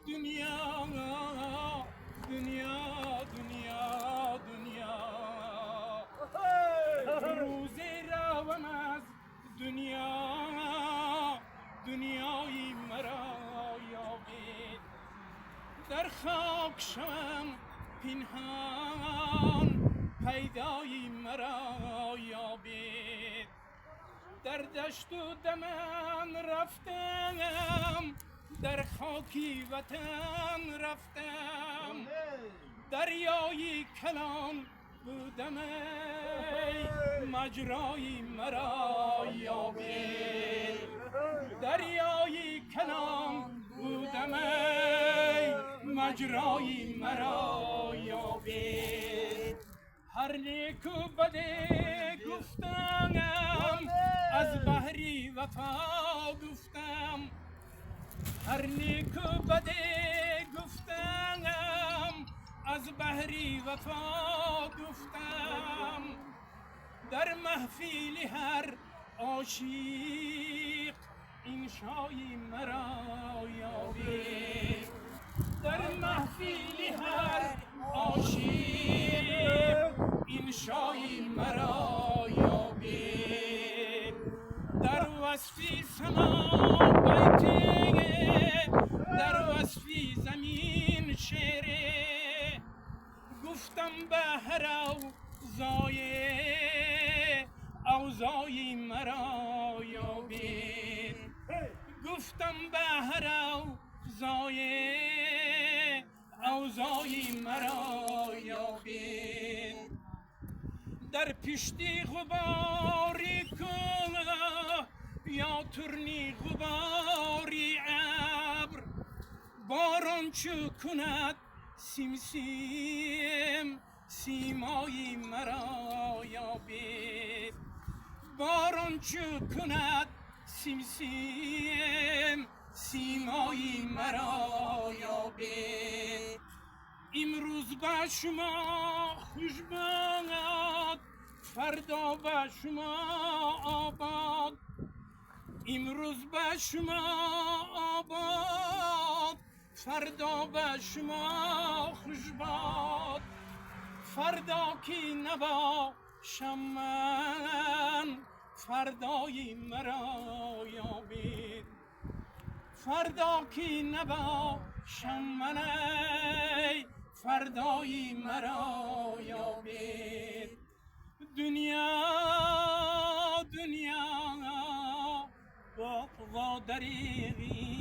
دنیا دنیا دنیا دنیا روز روم از دنیا دنیای مرا یابید در خاک شوم پنهان پیدای مرا یابید در دشت و دمن رفتم در خاکی وطن رفتم دریای کلان بودم مجرای مرا یابید دریای کلان بودم مجرای مرا یابید هر نیک و بده گفتم از بحری وفا گفتم هر نیک و بده گفتم از بحری وفا گفتم در محفل هر عاشق این شای مرا یابید در محفل هر عاشق این شای مرا یابید در وصفی سما بیتی در وصفی زمین شعره گفتم به هر اوضای مرا یابید گفتم به هر اوضای مرا یابید در پشتی غباری کنه یا ترنی غباری ابر باران چو کند سیم سیم سیمای مرا یابید باران چو کند سیم سیم سیمای مرا یابید امروز به شما خوش باد فردا به شما آباد امروز به شما آباد فردا به شما خوش باد فردا که نباشم من فردای مرا یابید فردا که نباشم من فردای مرا یابید دنیا دنیا با دریغی